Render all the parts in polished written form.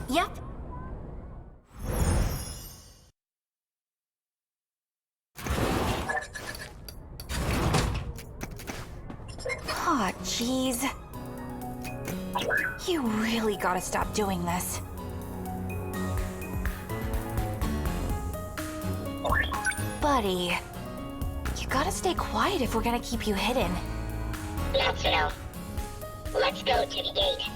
Yep. Aw, jeez. You really gotta stop doing this. Buddy, you gotta stay quiet if we're gonna keep you hidden. Natsuno, let's go to the gate.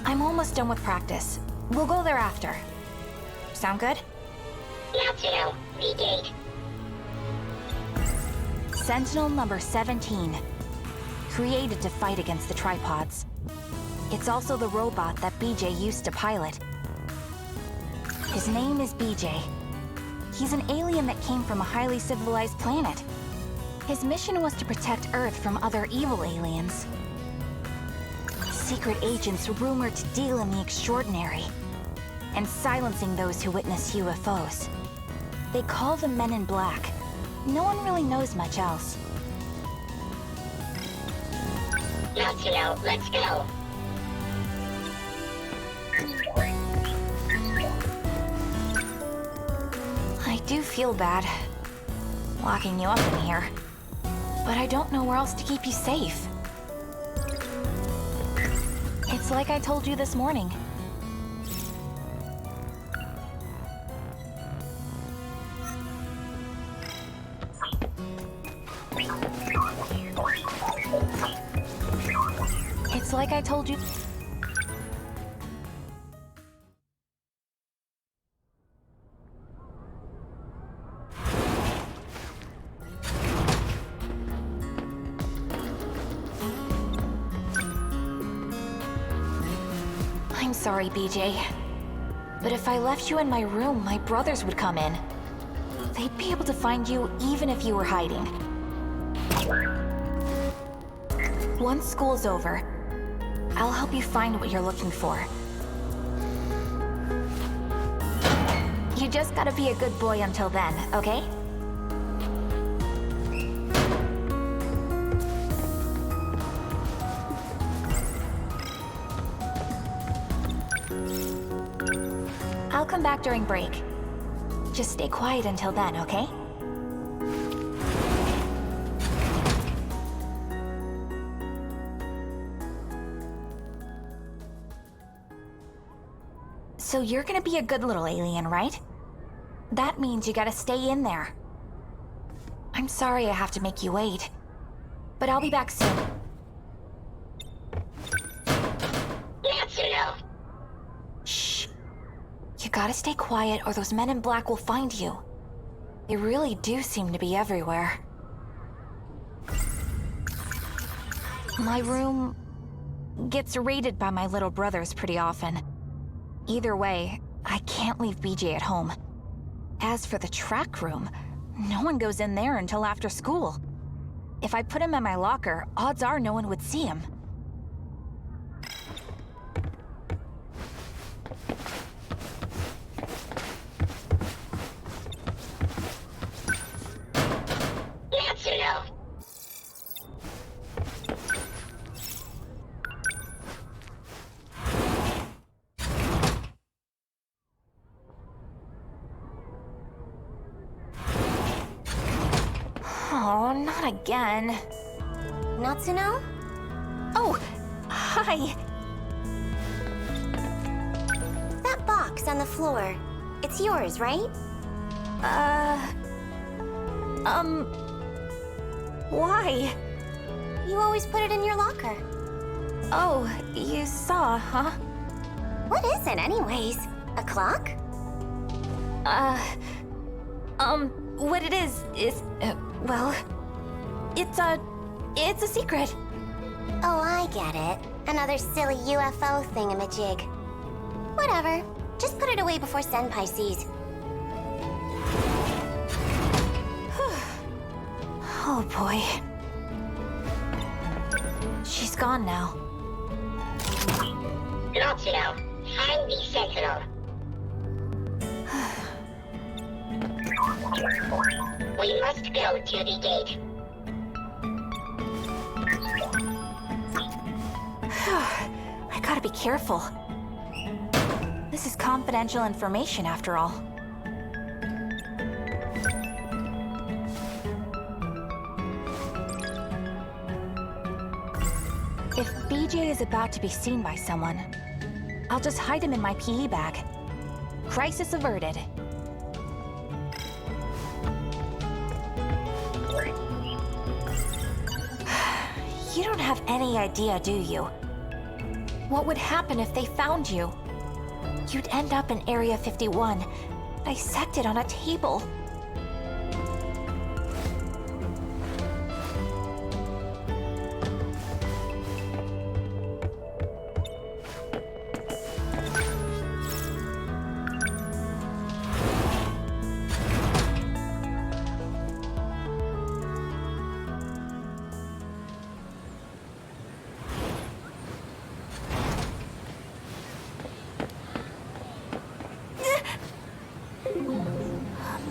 I'm almost done with practice. We'll go there after. Sound good? Natsuno, the gate. Sentinel number 17. Created to fight against the tripods. It's also the robot that BJ used to pilot. His name is BJ. He's an alien that came from a highly civilized planet. His mission was to protect Earth from other evil aliens. Secret agents rumored to deal in the extraordinary, and silencing those who witness UFOs. They call them Men in Black. No one really knows much else. Natsuno, let's go. I do feel bad locking you up in here, but I don't know where else to keep you safe. It's like I told you this morning. It's like I told you. I'm sorry, BJ. But if I left you in my room, my brothers would come in. They'd be able to find you even if you were hiding. Once school's over, I'll help you find what you're looking for. You just gotta be a good boy until then, okay? I'll come back during break. Just stay quiet until then, okay? So you're gonna be a good little alien, right? That means you gotta stay in there. I'm sorry I have to make you wait, but I'll be back soon. Natsuno. Shh. You gotta stay quiet or those Men in Black will find you. They really do seem to be everywhere. My room gets raided by my little brothers pretty often. Either way, I can't leave BJ at home. As for the track room, no one goes in there until after school. If I put him in my locker, odds are no one would see him. Natsuno. Oh, not again. Natsuno? Oh, hi. That box on the floor, it's yours, right? Why? You always put it in your locker. Oh, you saw, huh? What is it anyways? A clock? What it is, well, it's a secret. Oh, I get it. Another silly UFO thingamajig. Whatever. Just put it away before Senpai sees. Oh boy. She's gone now. Natsuno, find the Sentinel. We must go to the gate. Gotta be careful. This is confidential information after all. If BJ is about to be seen by someone, I'll just hide him in my PE bag. Crisis averted. You don't have any idea, do you? What would happen if they found you? You'd end up in Area 51, dissected on a table.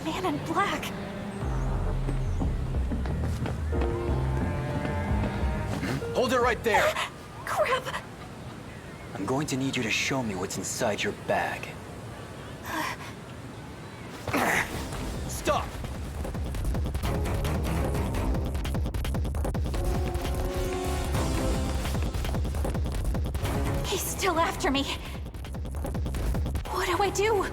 Man in black. Hold it right there! Crap! I'm going to need you to show me what's inside your bag. Stop! He's still after me. What do I do?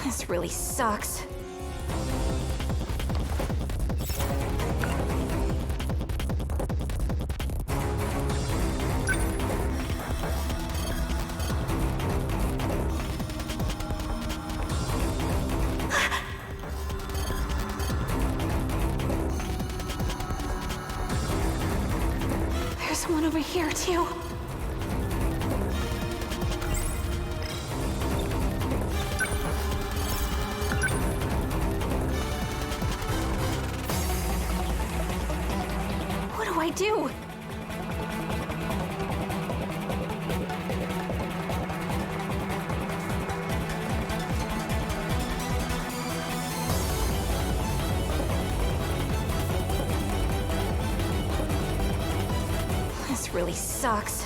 This really sucks. There's one over here, too. What do I do? This really sucks.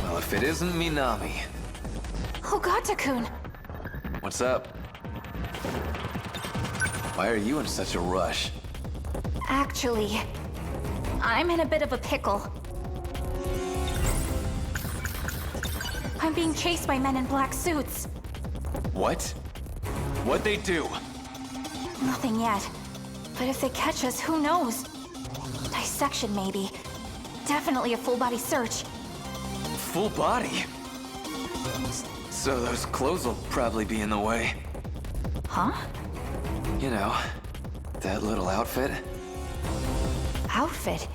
Well, if it isn't Minami. Oh god, Takun. What's up? Why are you in such a rush? Actually, I'm in a bit of a pickle. I'm being chased by men in black suits. What? What'd they do? Nothing yet. But if they catch us, who knows? Dissection, maybe. Definitely a full-body search. Full body? So those clothes will probably be in the way. Huh? You know, that little outfit. Outfit?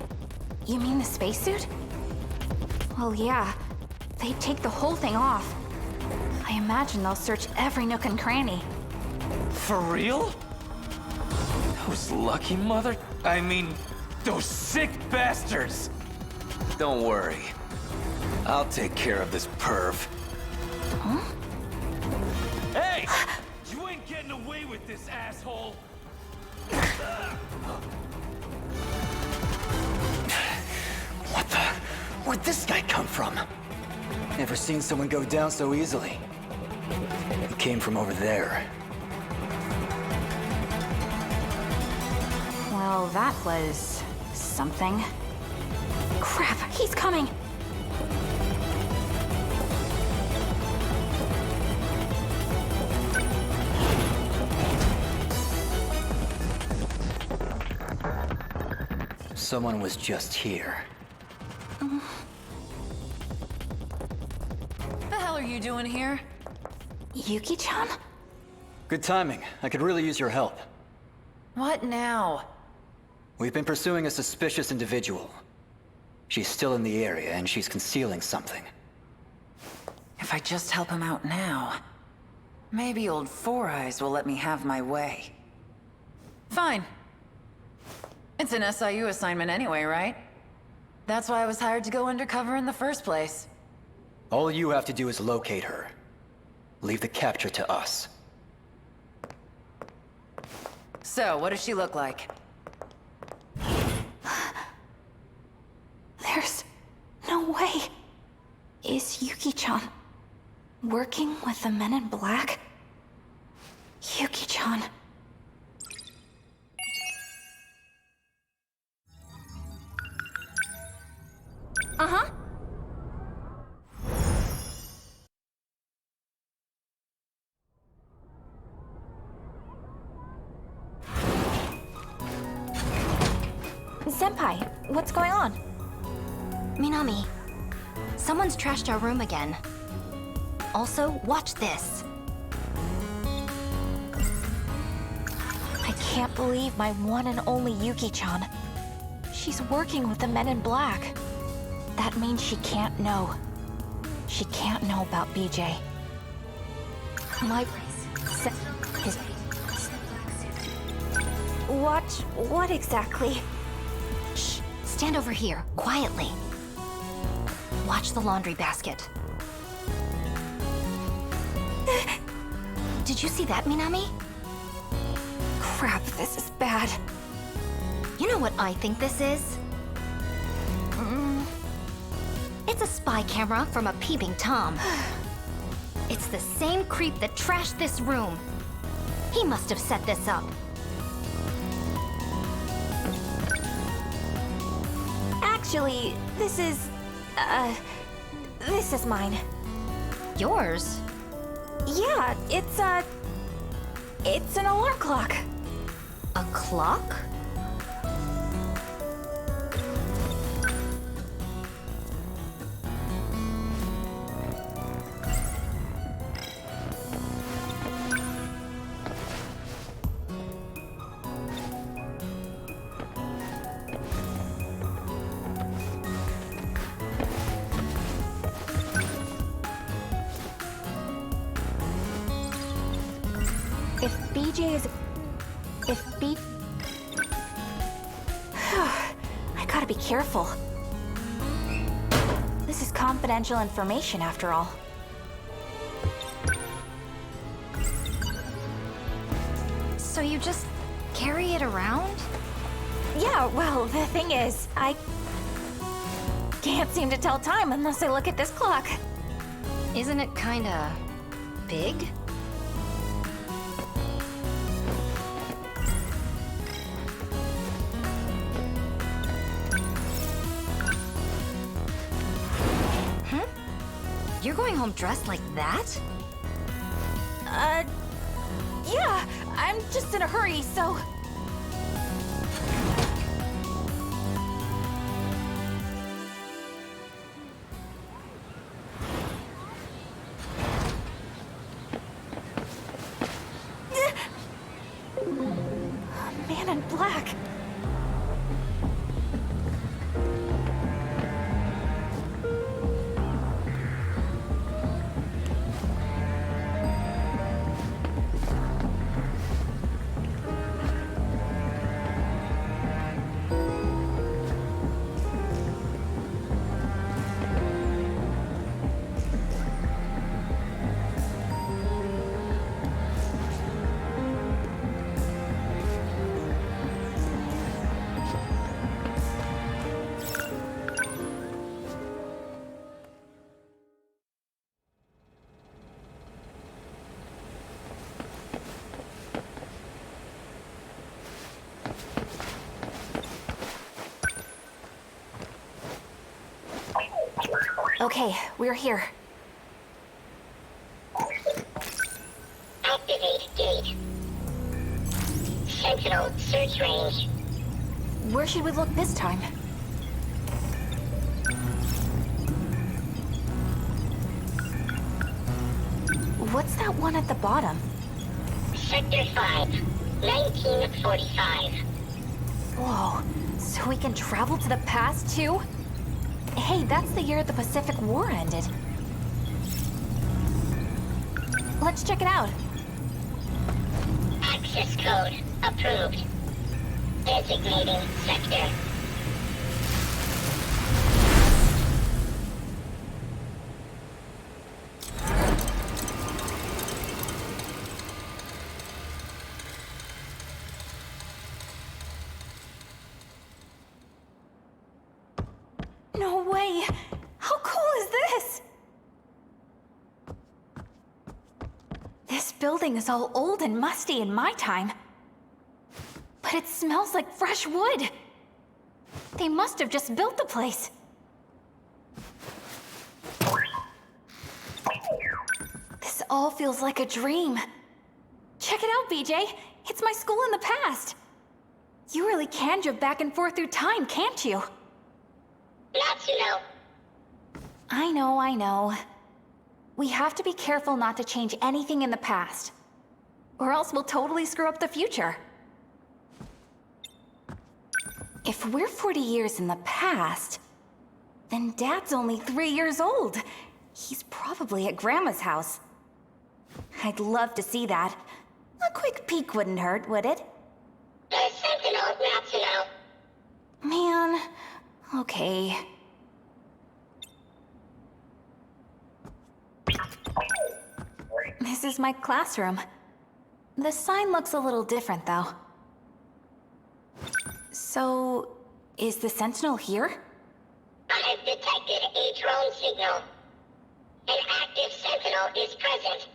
You mean the spacesuit? Well, yeah. They'd take the whole thing off. I imagine they'll search every nook and cranny. For real? Those lucky those sick bastards! Don't worry. I'll take care of this perv. Huh? Hey! You ain't getting away with this, asshole! What the? Where'd this guy come from? Never seen someone go down so easily. He came from over there. Well, that was something. Crap, he's coming! Someone was just here. The hell are you doing here? Yuki-chan? Good timing. I could really use your help. What now? We've been pursuing a suspicious individual. She's still in the area, and she's concealing something. If I just help him out now, maybe old Four Eyes will let me have my way. Fine. It's an SIU assignment anyway, right? That's why I was hired to go undercover in the first place. All you have to do is locate her. Leave the capture to us. So, what does she look like? There's no way. Is Yuki-chan working with the men in black? Yuki-chan. Uh-huh. Senpai, what's going on? Minami, someone's trashed our room again. Also, watch this. I can't believe my one and only Yuki-chan. She's working with the men in black. That means she can't know. She can't know about BJ. What exactly? Shh, stand over here, quietly. Watch the laundry basket. Did you see that, Minami? Crap, this is bad. You know what I think this is? It's a spy camera from a peeping Tom. It's the same creep that trashed this room. He must have set this up. Actually, this is mine. Yours? Yeah, it's an alarm clock. A clock? I gotta be careful. This is confidential information after all. So you just carry it around? Yeah, well, the thing is, I can't seem to tell time unless I look at this clock. Isn't it kinda big? You're going home dressed like that? Yeah, I'm just in a hurry, so... Man in black. Okay, we're here. Activate gate. Sentinel search range. Where should we look this time? What's that one at the bottom? Sector 5, 1945. Whoa, so we can travel to the past too? Hey, that's the year the Pacific War ended. Let's check it out. Access code approved. Designating sector. No way! How cool is this? This building is all old and musty in my time. But it smells like fresh wood. They must have just built the place. This all feels like a dream. Check it out, BJ. It's my school in the past. You really can jump back and forth through time, can't you? Natsuno. I know. We have to be careful not to change anything in the past. Or else we'll totally screw up the future. If we're 40 years in the past, then Dad's only 3 years old. He's probably at Grandma's house. I'd love to see that. A quick peek wouldn't hurt, would it? The Sentinels, Natsuno. Man, okay. This is my classroom. The sign looks a little different, though. So, is the Sentinel here? I've detected a drone signal. An active Sentinel is present.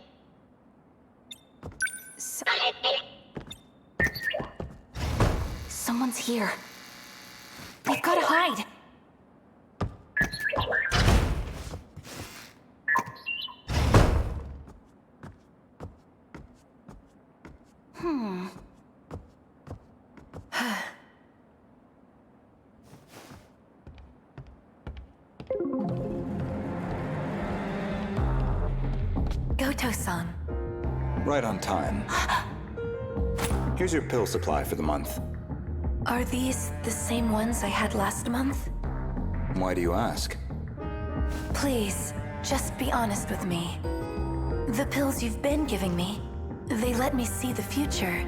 So, I've been... someone's here. We've gotta hide. Goto-san. Right on time. Here's your pill supply for the month. Are these the same ones I had last month? Why do you ask? Please, just be honest with me. The pills you've been giving me, they let me see the future.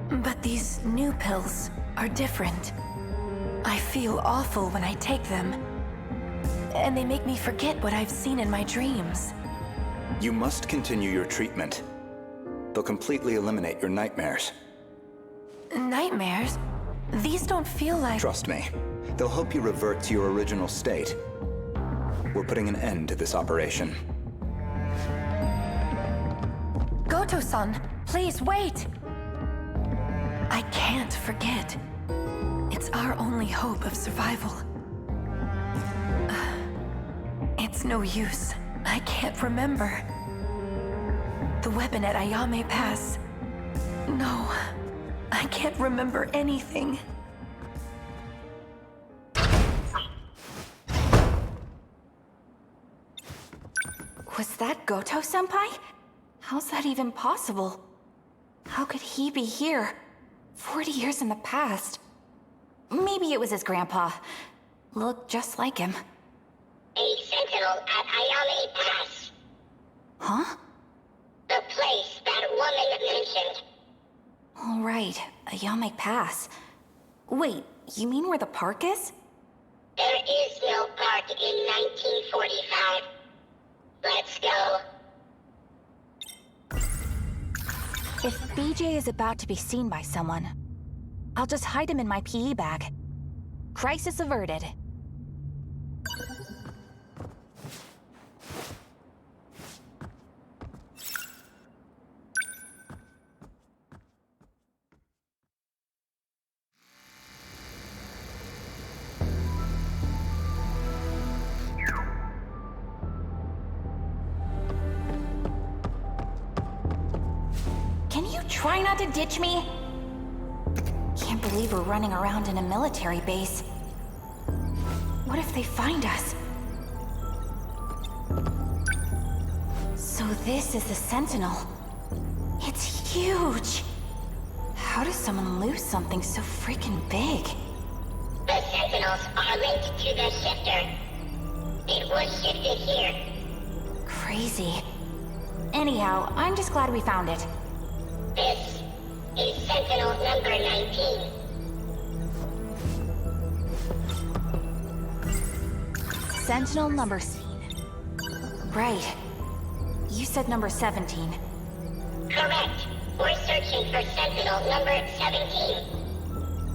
But these new pills are different. I feel awful when I take them. And they make me forget what I've seen in my dreams. You must continue your treatment. They'll completely eliminate your nightmares. Nightmares? These don't feel like... Trust me, they'll help you revert to your original state. We're putting an end to this operation. Goto-san, please wait! I can't forget. It's our only hope of survival. It's no use. I can't remember. The weapon at Ayame Pass. No, I can't remember anything. Was that Goto-senpai? How's that even possible? How could he be here? 40 years in the past. Maybe it was his grandpa. Looked just like him. A Sentinel at Ayame Pass. Huh? The place that woman mentioned. All right, Ayame Pass. Wait, you mean where the park is? There is no park in 1945. Let's go. If BJ is about to be seen by someone, I'll just hide him in my PE bag. Crisis averted. Can you try not to ditch me? Can't believe we're running around in a military base. What if they find us? So this is the Sentinel. It's huge. How does someone lose something so freaking big? The Sentinels are linked to the shifter. It was shifted here. Crazy. Anyhow, I'm just glad we found it. This is Sentinel number 19. Sentinel number... Right. You said number 17. Correct. We're searching for Sentinel number 17.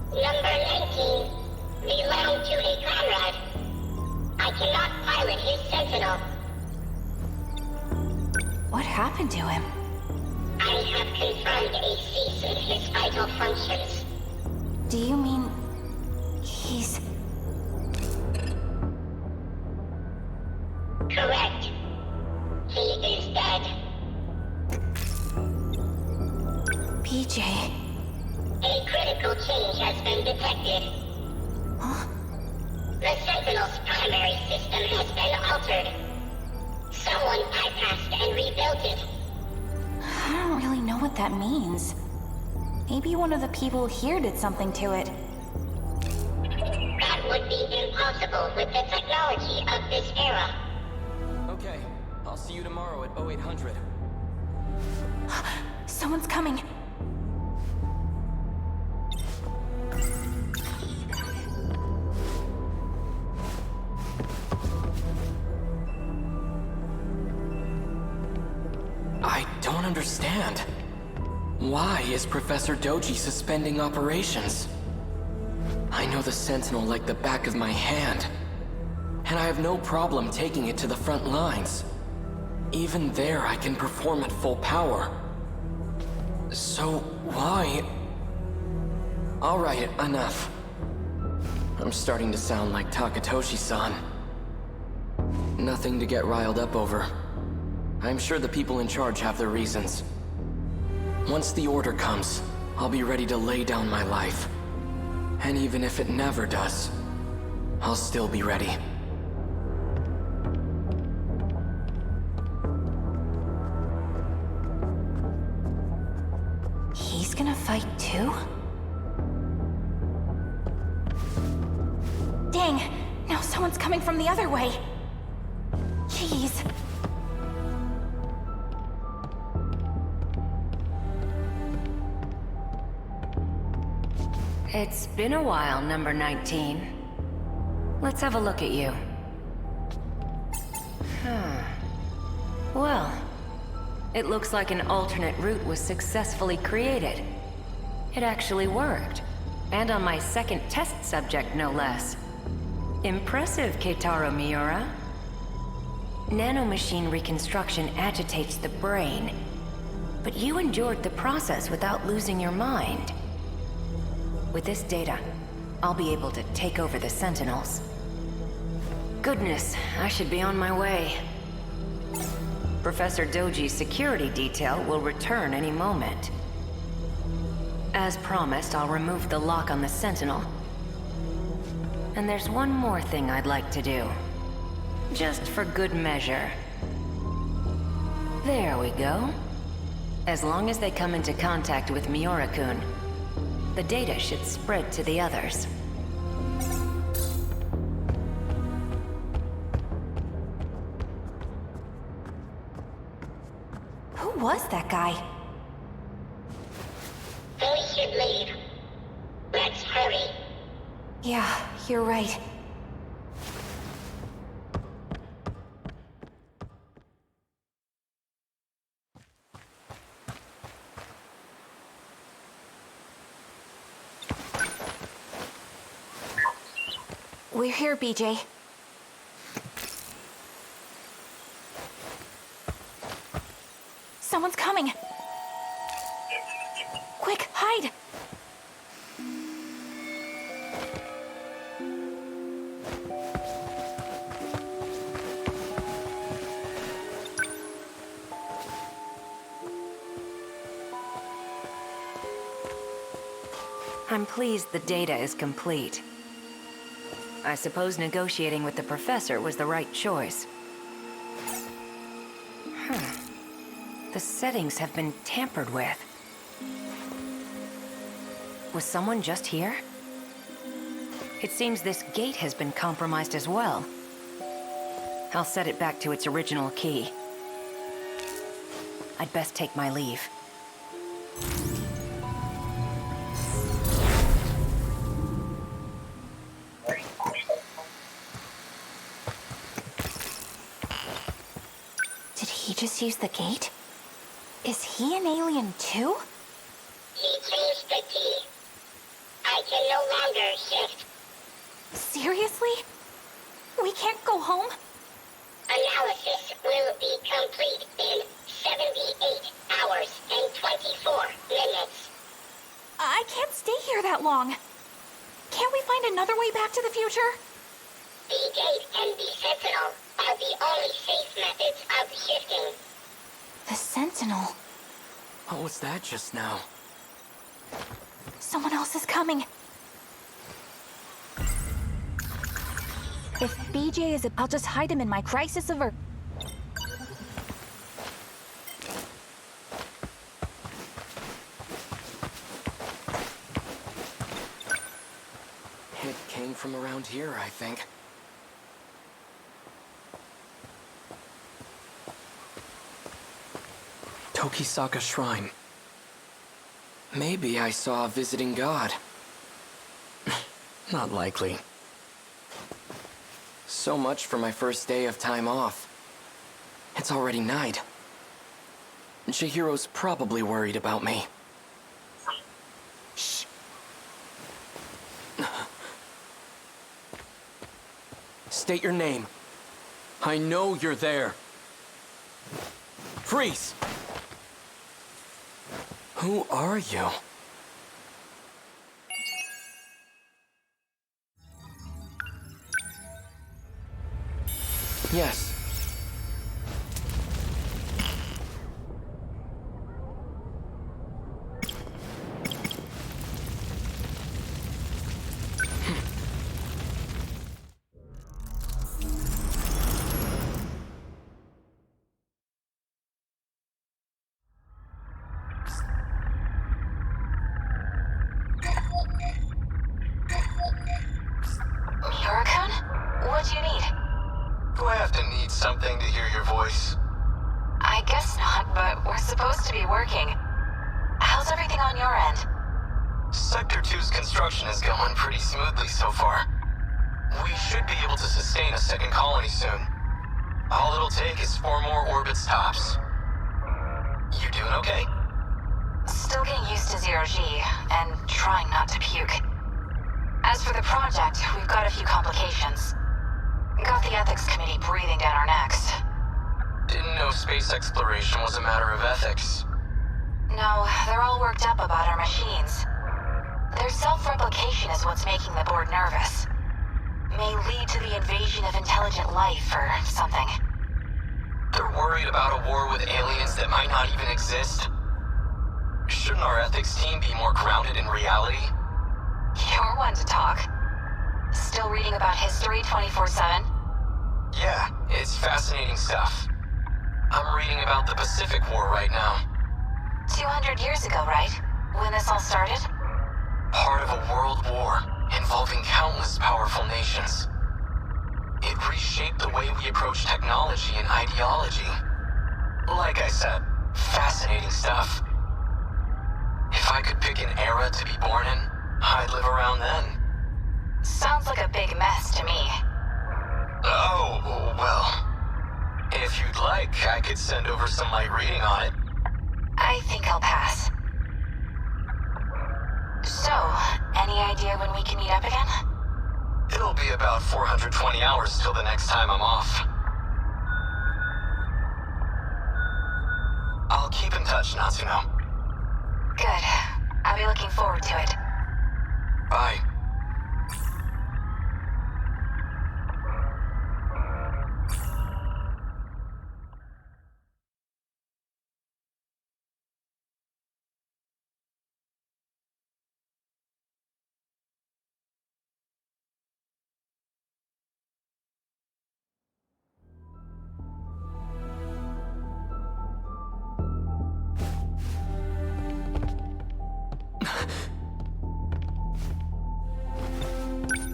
Number 19 belonged to a comrade. I cannot pilot his Sentinel. What happened to him? I have confirmed a cease in his vital functions. Do you mean... he's... Correct. He is dead. BJ... A critical change has been detected. Huh? The Sentinel's primary system has been altered. Someone bypassed and rebuilt it. I don't really know what that means. Maybe one of the people here did something to it. That would be impossible with the technology of this era. Okay, I'll see you tomorrow at 0800. Someone's coming. I don't understand. Why is Professor Doji suspending operations? I know the Sentinel like the back of my hand, and I have no problem taking it to the front lines. Even there, I can perform at full power. So why? All right, enough. I'm starting to sound like Takatoshi-san. Nothing to get riled up over. I'm sure the people in charge have their reasons. Once the order comes, I'll be ready to lay down my life. And even if it never does, I'll still be ready. He's gonna fight too? Dang! Now someone's coming from the other way! Jeez. It's been a while, number 19. Let's have a look at you. Well, it looks like an alternate route was successfully created. It actually worked. And on my second test subject, no less. Impressive, Keitaro Miura. Nanomachine reconstruction agitates the brain, but you endured the process without losing your mind. With this data, I'll be able to take over the Sentinels. Goodness, I should be on my way. Professor Doji's security detail will return any moment. As promised, I'll remove the lock on the Sentinel. And there's one more thing I'd like to do. Just for good measure. There we go. As long as they come into contact with Miura-kun, the data should spread to the others. Who was that guy? They should leave. Let's hurry. Yeah, you're right. We're here, BJ. Someone's coming! Quick, hide! I'm pleased the data is complete. I suppose negotiating with the professor was the right choice. The settings have been tampered with. Was someone just here? It seems this gate has been compromised as well. I'll set it back to its original key. I'd best take my leave. just use the gate? Is he an alien too? He changed the key. I can no longer shift. Seriously? We can't go home? Analysis will be complete in 78 hours and 24 minutes. I can't stay here that long. Can't we find another way back to the future? The gate and the Sentinel are the only safe methods of shifting. The Sentinel. What was that just now? Someone else is coming. If BJ is, I'll just hide him in my crisis aver. It came from around here, I think. Tokisaka Shrine. Maybe I saw a visiting god. Not likely. So much for my first day of time off. It's already night. Chihiro's probably worried about me. Shh. State your name. I know you're there. Freeze! Who are you? Yes. What do you need? Do I have to need something to hear your voice? I guess not, but we're supposed to be working. How's everything on your end? Sector 2's construction is going pretty smoothly so far. We should be able to sustain a second colony soon. All it'll take is 4 more orbits tops. You doing okay? Still getting used to zero-G, and trying not to puke. As for the project, we've got a few complications. Got the ethics committee breathing down our necks. Didn't know space exploration was a matter of ethics. No, they're all worked up about our machines. Their self-replication is what's making the board nervous. May lead to the invasion of intelligent life or something. They're worried about a war with aliens that might not even exist. Shouldn't our ethics team be more grounded in reality? You're one to talk. Still reading about history 24/7? Yeah, it's fascinating stuff. I'm reading about the Pacific War right now. 200 years ago, right? When this all started? Part of a world war involving countless powerful nations. It reshaped the way we approach technology and ideology. Like I said, fascinating stuff. If I could pick an era to be born in, I'd live around then. Sounds like a big mess to me. Oh, well. If you'd like, I could send over some light reading on it. I think I'll pass. So, any idea when we can meet up again? It'll be about 420 hours till the next time I'm off. I'll keep in touch, Natsuno. Good. I'll be looking forward to it. Bye.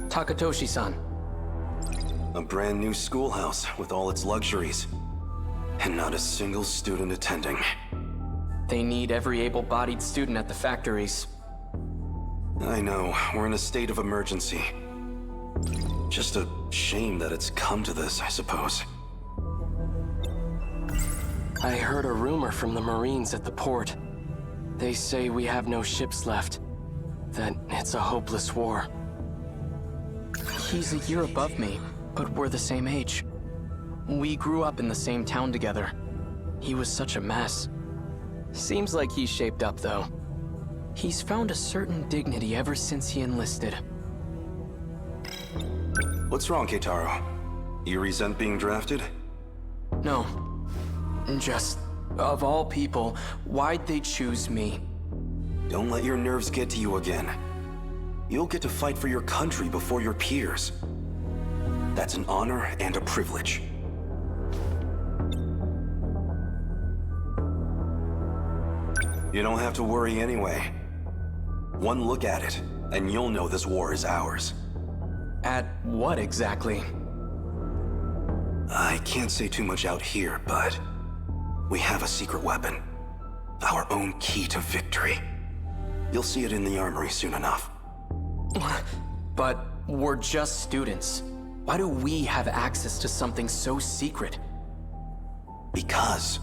Takatoshi-san. A brand new schoolhouse with all its luxuries. And not a single student attending. They need every able-bodied student at the factories. I know, we're in a state of emergency. Just a shame that it's come to this, I suppose. I heard a rumor from the Marines at the port. They say we have no ships left, that it's a hopeless war. He's a year above me, but we're the same age. We grew up in the same town together. He was such a mess. Seems like he's shaped up, though. He's found a certain dignity ever since he enlisted. What's wrong, Keitaro? You resent being drafted? No. Just, of all people, why'd they choose me? Don't let your nerves get to you again. You'll get to fight for your country before your peers. That's an honor and a privilege. You don't have to worry anyway. One look at it, and you'll know this war is ours. At what exactly? I can't say too much out here, but we have a secret weapon. Our own key to victory. You'll see it in the armory soon enough. But we're just students. Why do we have access to something so secret? Because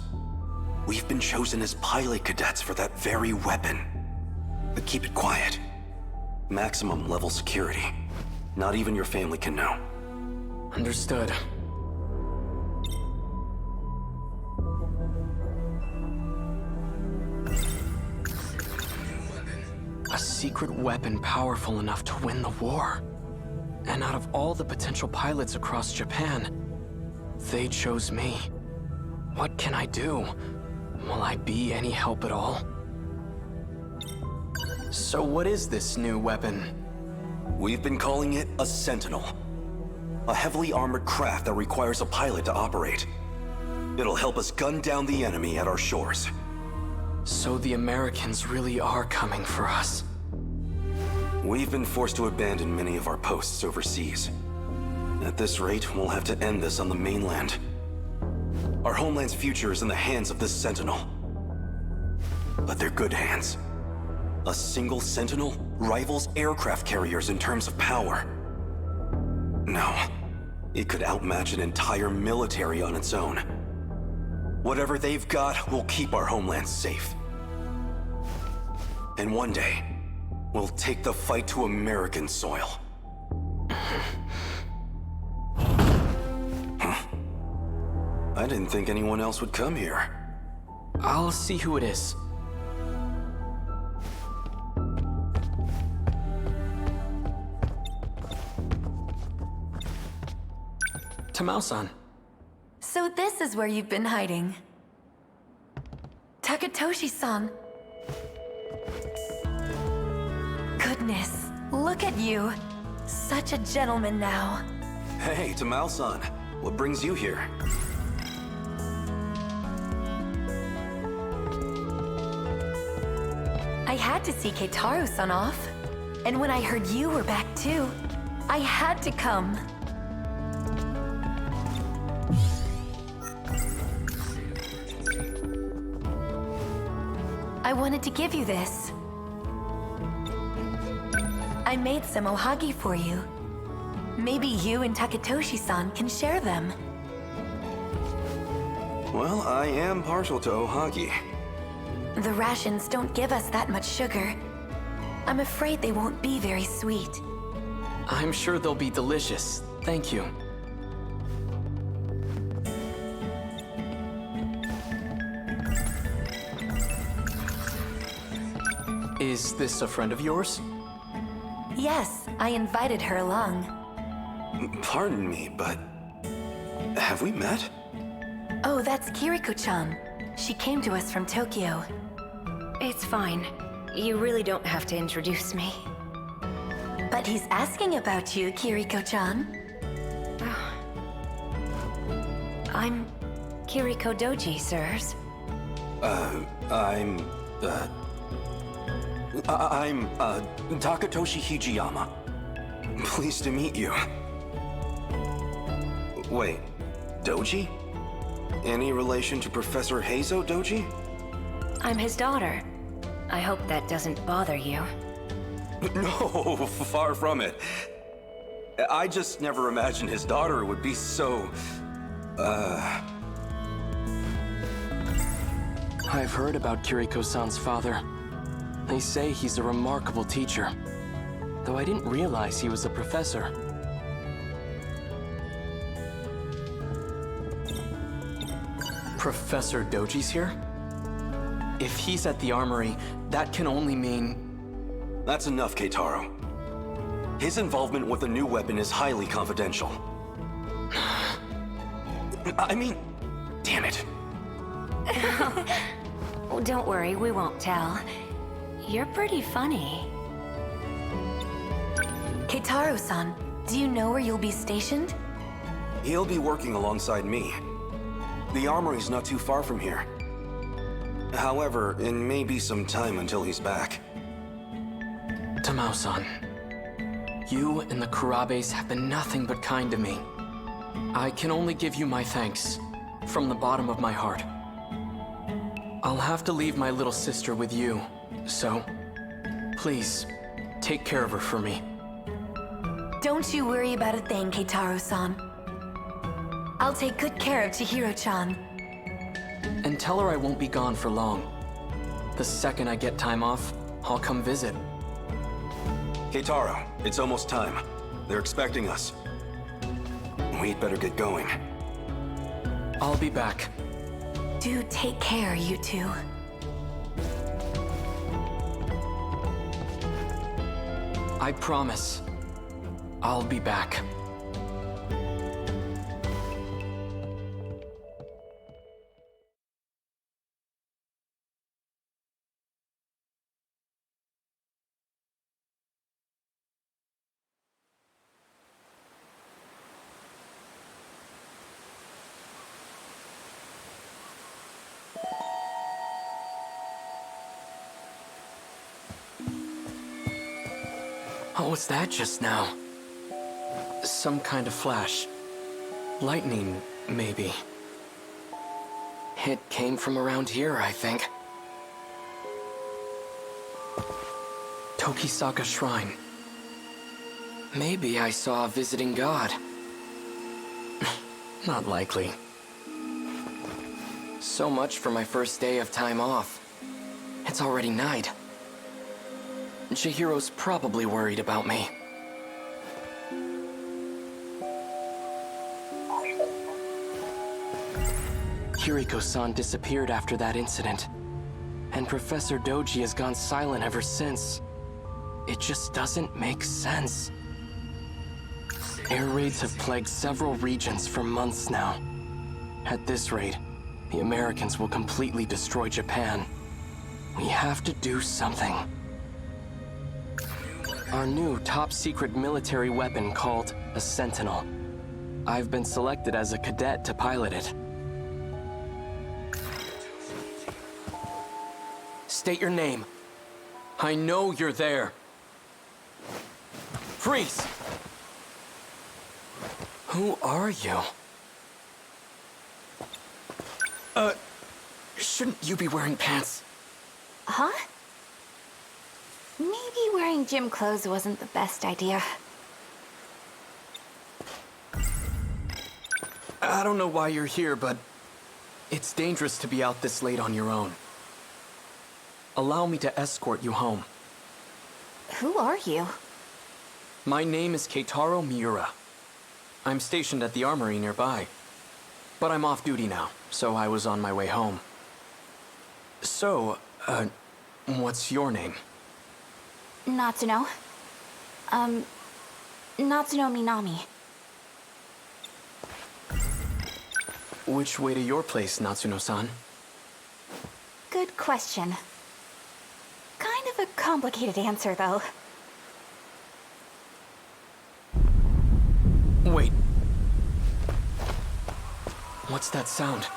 we've been chosen as pilot cadets for that very weapon. But keep it quiet. Maximum level security. Not even your family can know. Understood. A secret weapon powerful enough to win the war. And out of all the potential pilots across Japan, they chose me. What can I do? Will I be any help at all? So what is this new weapon? We've been calling it a Sentinel. A heavily armored craft that requires a pilot to operate. It'll help us gun down the enemy at our shores. So the Americans really are coming for us. We've been forced to abandon many of our posts overseas. At this rate, we'll have to end this on the mainland. Our homeland's future is in the hands of this Sentinel. But they're good hands. A single Sentinel rivals aircraft carriers in terms of power. No, it could outmatch an entire military on its own. Whatever they've got will keep our homeland safe. And one day, we'll take the fight to American soil. Huh? I didn't think anyone else would come here. I'll see who it is. Tamao-san. So this is where you've been hiding. Takatoshi-san. Goodness, look at you. Such a gentleman now. Hey, Tamao-san. What brings you here? I had to see Keitaro-san off. And when I heard you were back too, I had to come. I wanted to give you this. I made some ohagi for you. Maybe you and Takatoshi-san can share them. Well, I am partial to ohagi. The rations don't give us that much sugar. I'm afraid they won't be very sweet. I'm sure they'll be delicious. Thank you. Is this a friend of yours? Yes, I invited her along. Pardon me, but have we met? Oh, that's Kiriko-chan. She came to us from Tokyo. It's fine. You really don't have to introduce me. But he's asking about you, Kiriko-chan. I'm Kiriko Doji, sirs. I'm Takatoshi Hijiyama. Pleased to meet you. Wait, Doji? Any relation to Professor Heizo Doji? I'm his daughter. I hope that doesn't bother you. No, far from it. I just never imagined his daughter would be so... I've heard about Kiriko-san's father. They say he's a remarkable teacher, though I didn't realize he was a professor. Professor Doji's here? If he's at the armory, that can only mean... That's enough, Keitaro. His involvement with the new weapon is highly confidential. I mean, damn it. Oh, don't worry, we won't tell. You're pretty funny. Keitaro-san, do you know where you'll be stationed? He'll be working alongside me. The armory's not too far from here. However, it may be some time until he's back. Tamao-san, you and the Kurabes have been nothing but kind to me. I can only give you my thanks, from the bottom of my heart. I'll have to leave my little sister with you, so please, take care of her for me. Don't you worry about a thing, Keitaro-san. I'll take good care of Chihiro-chan. And tell her I won't be gone for long. The second I get time off, I'll come visit. Keitaro, it's almost time. They're expecting us. We'd better get going. I'll be back. Do take care, you two. I promise. I'll be back. What was that just now? Some kind of flash. Lightning, maybe. It came from around here, I think. Tokisaka Shrine. Maybe I saw a visiting god. Not likely. So much for my first day of time off. It's already night. Chihiro's probably worried about me. Kiriko-san disappeared after that incident, and Professor Doji has gone silent ever since. It just doesn't make sense. Air raids have plagued several regions for months now. At this rate, the Americans will completely destroy Japan. We have to do something. Our new top-secret military weapon called a Sentinel. I've been selected as a cadet to pilot it. State your name. I know you're there. Freeze! Who are you? Shouldn't you be wearing pants? Huh? Maybe wearing gym clothes wasn't the best idea. I don't know why you're here, but it's dangerous to be out this late on your own. Allow me to escort you home. Who are you? My name is Keitaro Miura. I'm stationed at the armory nearby. But I'm off duty now, so I was on my way home. So, what's your name? Natsuno. Natsuno Minami. Which way to your place, Natsuno-san? Good question. Kind of a complicated answer, though. Wait. What's that sound?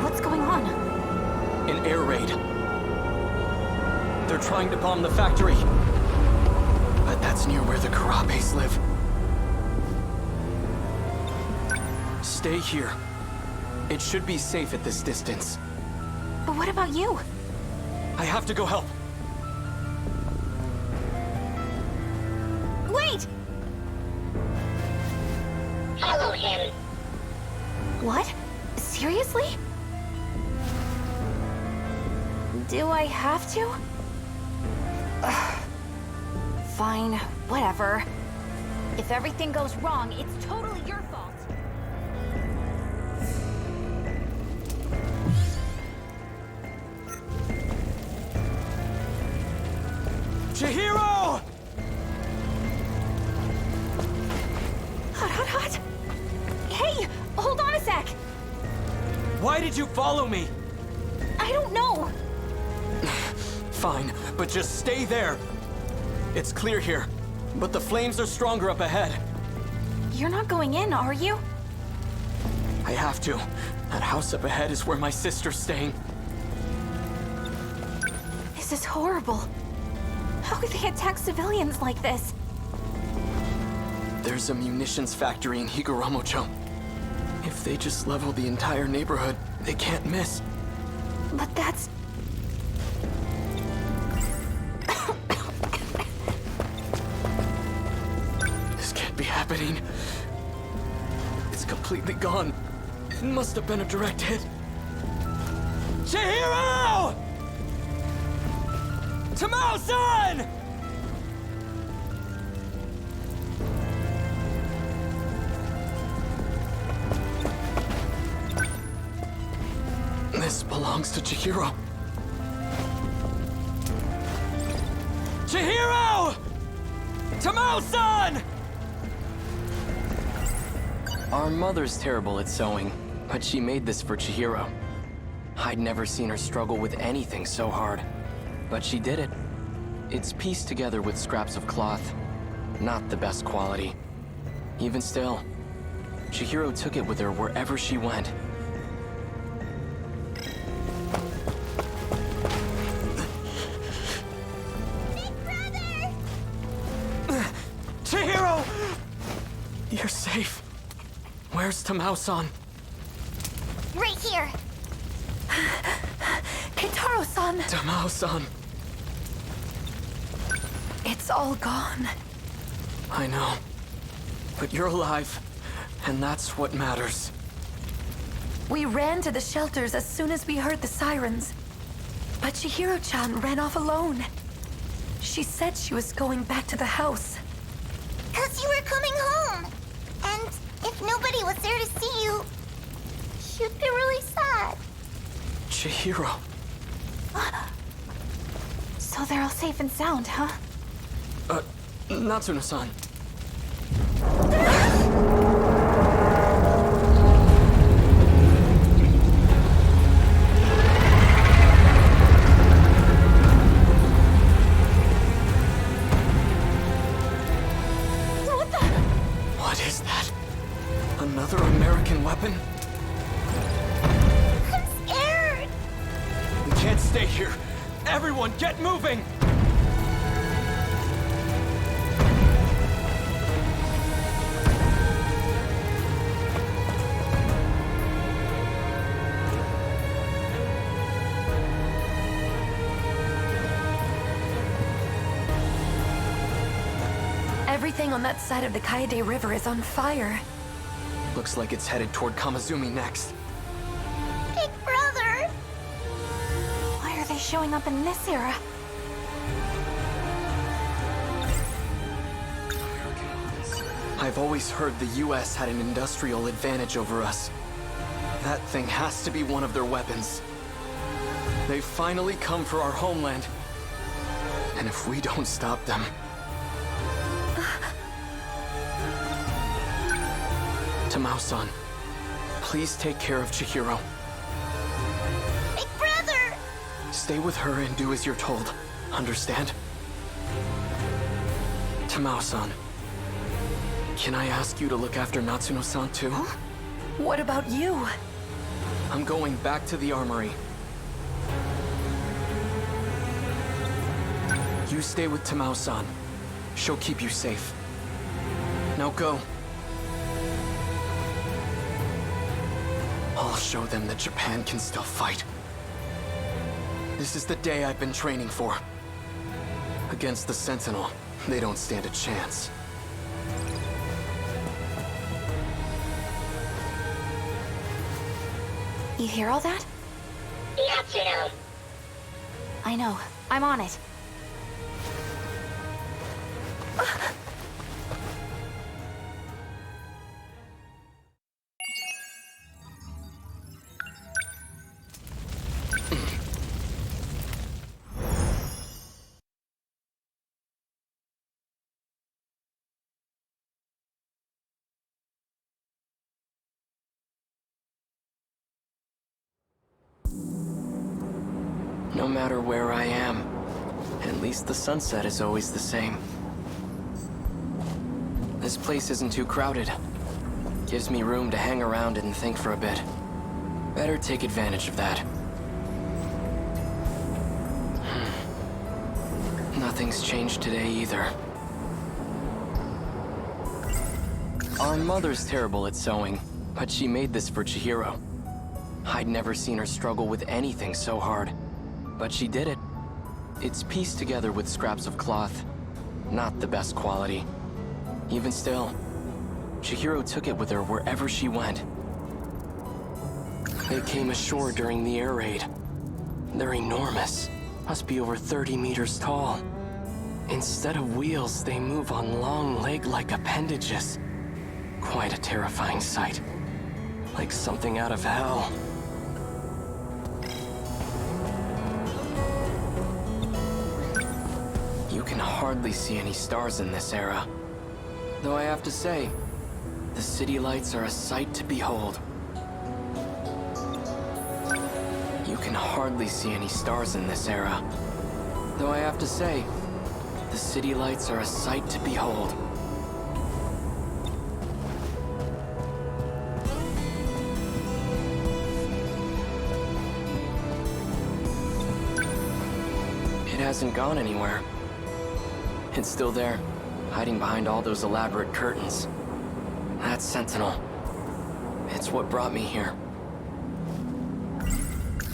What's going on? An air raid. They're trying to bomb the factory. But that's near where the Kurabes live. Stay here. It should be safe at this distance. But what about you? I have to go help. Wait! Follow him. What? Seriously? Do I have to? Ugh. Fine, whatever. If everything goes wrong, it's totally your fault. Chihiro! Hot. Hey, hold on a sec. Why did you follow me? I don't know. Fine, but just stay there. It's clear here, but the flames are stronger up ahead. You're not going in, are you? I have to. That house up ahead is where my sister's staying. This is horrible. How could they attack civilians like this? There's a munitions factory in Higuramocho. If they just level the entire neighborhood, they can't miss. But that's... This can't be happening. It's completely gone. It must have been a direct hit. Chihiro! Tamao-san! This belongs to Chihiro. Chihiro! Tamao-san! Our mother's terrible at sewing, but she made this for Chihiro. I'd never seen her struggle with anything so hard, but she did it. It's pieced together with scraps of cloth. Not the best quality. Even still, Chihiro took it with her wherever she went. Chihiro! You're safe. Where's Tamao-san? Right here! Keitaro-san! Tamao-san. It's all gone. I know. But you're alive, and that's what matters. We ran to the shelters as soon as we heard the sirens. But Chihiro-chan ran off alone. She said she was going back to the house. 'Cause you were coming home. And if nobody was there to see you, you'd be really sad. Chihiro. So they're all safe and sound, huh? Natsuno-san. What is that? Another American weapon? I'm scared. We can't stay here. Everyone, get moving! Everything on that side of the Kaede River is on fire. Looks like it's headed toward Kamizumi next. Big brother. Why are they showing up in this era? I've always heard the US had an industrial advantage over us. That thing has to be one of their weapons. They've finally come for our homeland. And if we don't stop them... Tamao-san, please take care of Chihiro. Big brother. Stay with her and do as you're told. Understand? Tamao-san, can I ask you to look after Natsuno-san too? What about you? I'm going back to the armory. You stay with Tamao-san. She'll keep you safe. Now go. I'll show them that Japan can still fight. This is the day I've been training for. Against the Sentinel, they don't stand a chance. You hear all that? Natsuno. I know. I'm on it. No matter where I am, at least the sunset is always the same. This place isn't too crowded. Gives me room to hang around and think for a bit. Better take advantage of that. Nothing's changed today either. Our mother's terrible at sewing, but she made this for Chihiro. I'd never seen her struggle with anything so hard. But she did it. It's pieced together with scraps of cloth. Not the best quality. Even still, Chihiro took it with her wherever she went. They came ashore during the air raid. They're enormous. Must be over 30 meters tall. Instead of wheels, they move on long leg-like appendages. Quite a terrifying sight. Like something out of hell. You can hardly see any stars in this era. Though I have to say, the city lights are a sight to behold. You can hardly see any stars in this era. Though I have to say, the city lights are a sight to behold. It hasn't gone anywhere. It's still there, hiding behind all those elaborate curtains. That Sentinel. It's what brought me here.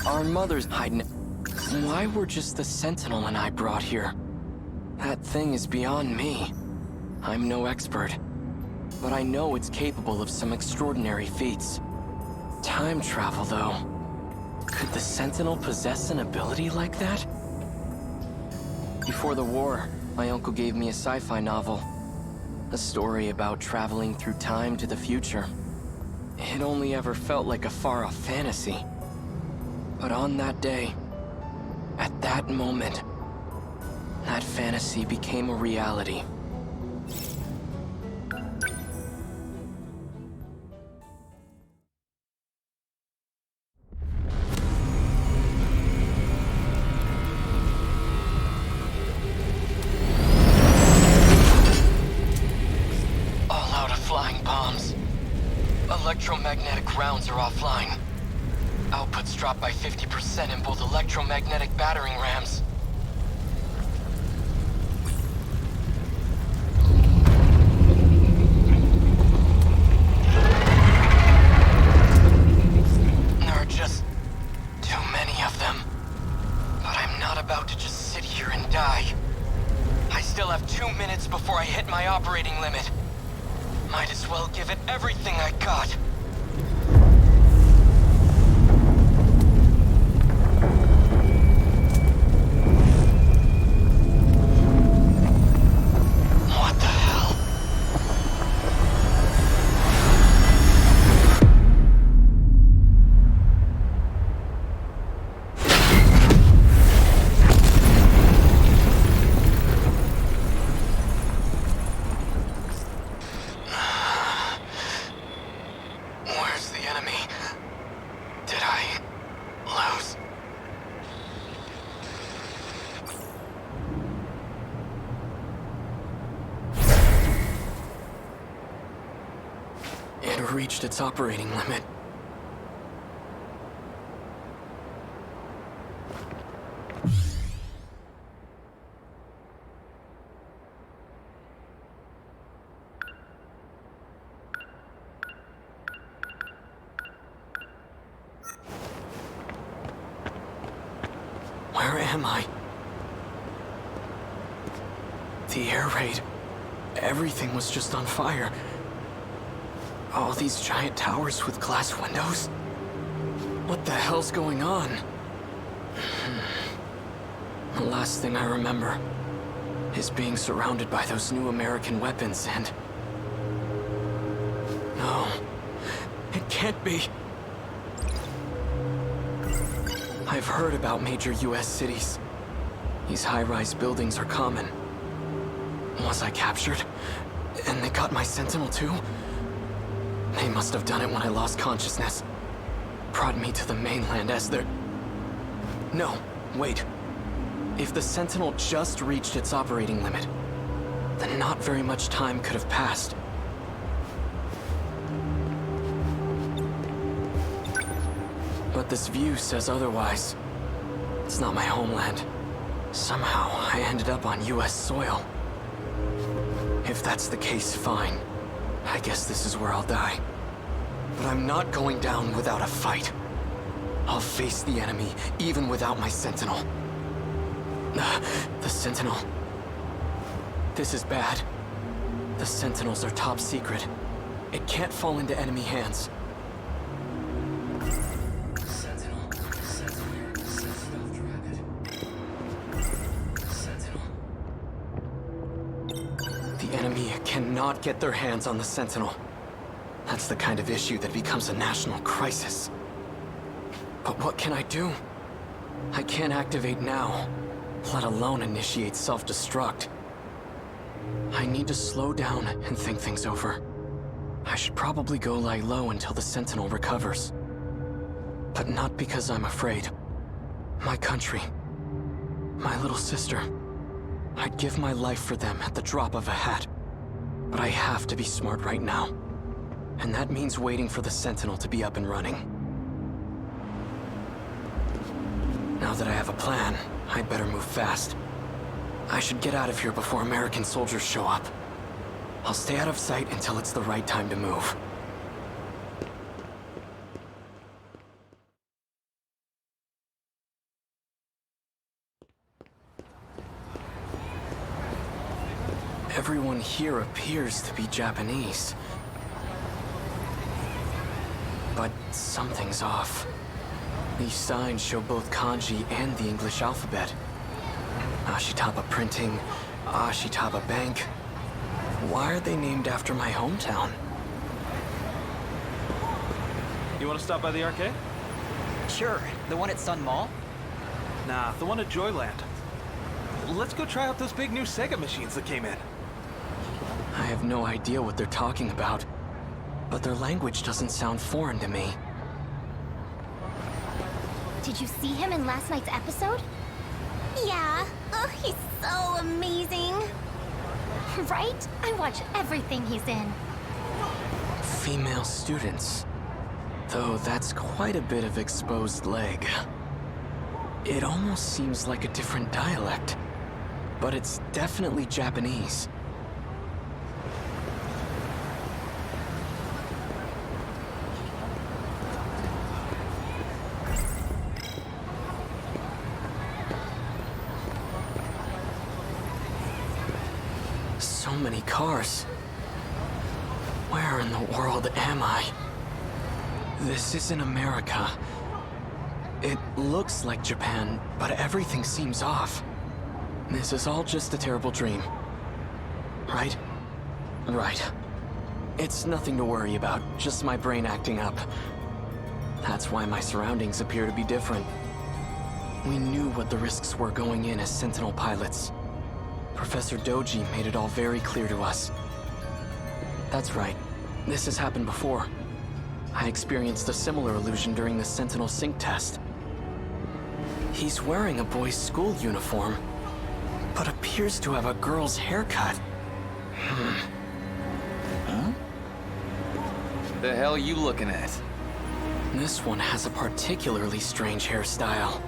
Our mother's hiding. Why were just the Sentinel and I brought here? That thing is beyond me. I'm no expert, but I know it's capable of some extraordinary feats. Time travel, though. Could the Sentinel possess an ability like that? Before the war, my uncle gave me a sci-fi novel. A story about traveling through time to the future. It only ever felt like a far-off fantasy. But on that day, at that moment, that fantasy became a reality. Electromagnetic rounds are offline. Outputs dropped by 50% in both electromagnetic battering rams. There are just too many of them. But I'm not about to just sit here and die. I still have 2 minutes before I hit my operating limit. Might as well give it everything I got. What the hell? Where's the enemy? Did I lose? It reached its operating limit. Where am I? The air raid. Everything was just on fire. All these giant towers with glass windows? What the hell's going on? The last thing I remember is being surrounded by those new American weapons and... No, it can't be. I've heard about major US cities. These high-rise buildings are common. Was I captured? And they got my Sentinel too? They must have done it when I lost consciousness. Brought me to the mainland as their... No, wait. If the Sentinel just reached its operating limit, then not very much time could have passed. But this view says otherwise. It's not my homeland. Somehow, I ended up on US soil. If that's the case, fine. I guess this is where I'll die. But I'm not going down without a fight. I'll face the enemy, even without my Sentinel. The Sentinel. This is bad. The Sentinels are top secret. It can't fall into enemy hands. The enemy cannot get their hands on the Sentinel. That's the kind of issue that becomes a national crisis. But what can I do? I can't activate now, let alone initiate self-destruct. I need to slow down and think things over. I should probably go lie low until the Sentinel recovers. But not because I'm afraid. My country, my little sister. I'd give my life for them at the drop of a hat. But I have to be smart right now. And that means waiting for the Sentinel to be up and running. Now that I have a plan, I'd better move fast. I should get out of here before American soldiers show up. I'll stay out of sight until it's the right time to move. Everyone here appears to be Japanese. But something's off. These signs show both kanji and the English alphabet. Ashitaba Printing, Ashitaba Bank. Why are they named after my hometown? You want to stop by the arcade? Sure, the one at Sun Mall? Nah, the one at Joyland. Let's go try out those big new Sega machines that came in. I have no idea what they're talking about, but their language doesn't sound foreign to me. Did you see him in last night's episode? Yeah. Oh, he's so amazing. Right? I watch everything he's in. Female students. Though that's quite a bit of exposed leg. It almost seems like a different dialect, but it's definitely Japanese. So many cars. Where in the world am I? This isn't America. It looks like Japan, but everything seems off. This is all just a terrible dream. Right? Right. It's nothing to worry about, just my brain acting up. That's why my surroundings appear to be different. We knew what the risks were going in as Sentinel pilots. Professor Doji made it all very clear to us. That's right. This has happened before. I experienced a similar illusion during the Sentinel sync test. He's wearing a boy's school uniform, but appears to have a girl's haircut. Huh? The hell you looking at? This one has a particularly strange hairstyle.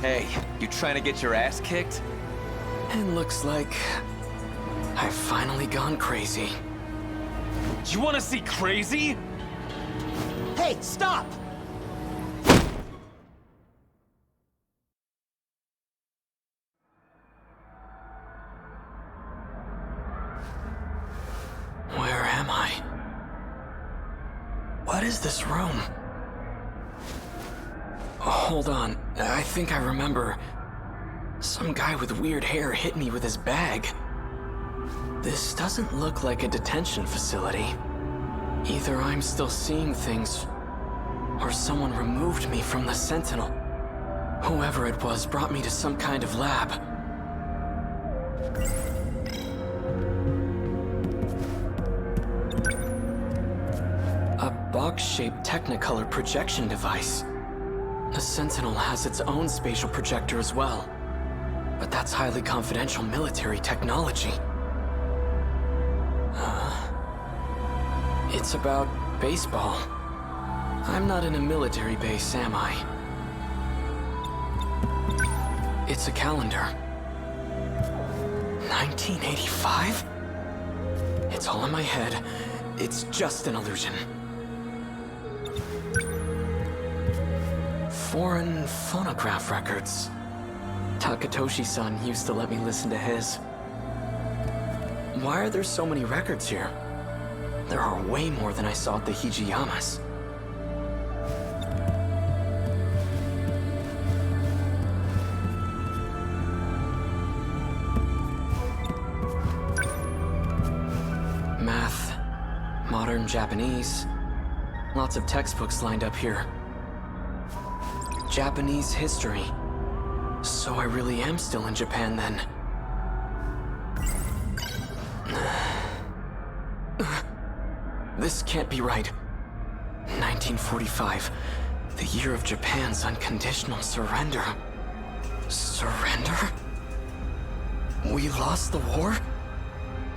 Hey, you trying to get your ass kicked? It looks like I've finally gone crazy. You want to see crazy? Hey, stop! What is this room? Hold on, I think I remember. Some guy with weird hair hit me with his bag. This doesn't look like a detention facility. Either I'm still seeing things, or someone removed me from the Sentinel. Whoever it was brought me to some kind of lab. A box-shaped Technicolor projection device. The Sentinel has its own spatial projector as well. But that's highly confidential military technology. It's about baseball. I'm not in a military base, am I? It's a calendar. 1985? It's all in my head. It's just an illusion. Foreign phonograph records. Takatoshi-san used to let me listen to his. Why are there so many records here? There are way more than I saw at the Hijiyamas. Math, modern Japanese, lots of textbooks lined up here. Japanese history. So I really am still in Japan then. This can't be right. 1945, the year of Japan's unconditional surrender. Surrender? We lost the war?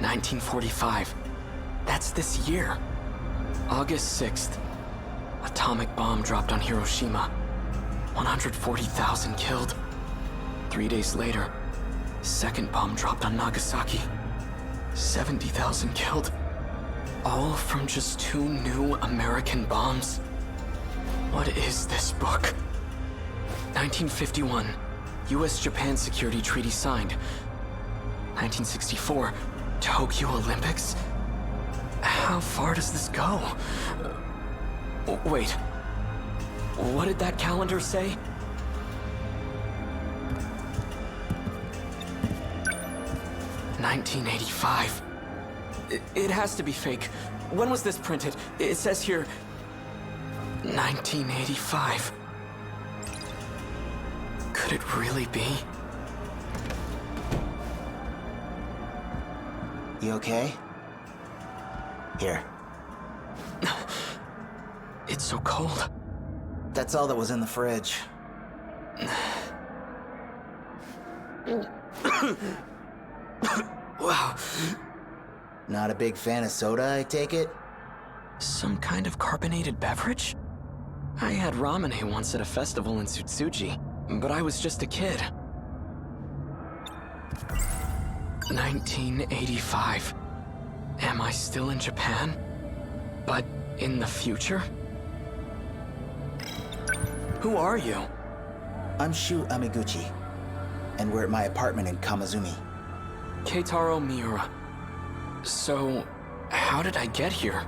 1945. That's this year. August 6th. Atomic bomb dropped on Hiroshima. 140,000 killed. 3 days later, second bomb dropped on Nagasaki. 70,000 killed. All from just 2 new American bombs? What is this book? 1951, US-Japan Security Treaty signed. 1964, Tokyo Olympics? How far does this go? Wait, what did that calendar say? $1985. It has to be fake. When was this printed? It says here... 1985. Could it really be? You okay? Here. It's so cold. That's all that was in the fridge. Wow. Not a big fan of soda, I take it? Some kind of carbonated beverage? I had ramen once at a festival in Tsutsuji, but I was just a kid. 1985. Am I still in Japan? But in the future? Who are you? I'm Shu Amiguchi, and we're at my apartment in Kamazumi. Keitaro Miura. So, how did I get here?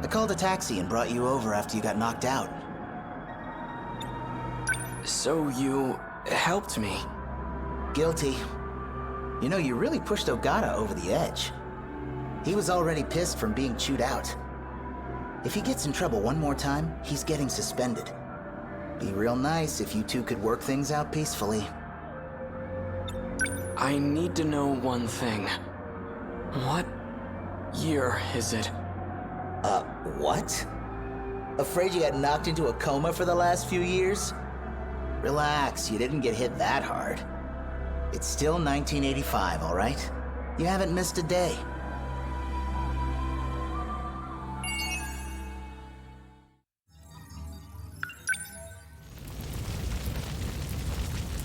I called a taxi and brought you over after you got knocked out. So you helped me? Guilty. You know, you really pushed Ogata over the edge. He was already pissed from being chewed out. If he gets in trouble one more time, he's getting suspended. Be real nice if you two could work things out peacefully. I need to know one thing. What year is it? What? Afraid you got knocked into a coma for the last few years? Relax, you didn't get hit that hard. It's still 1985, all right? You haven't missed a day.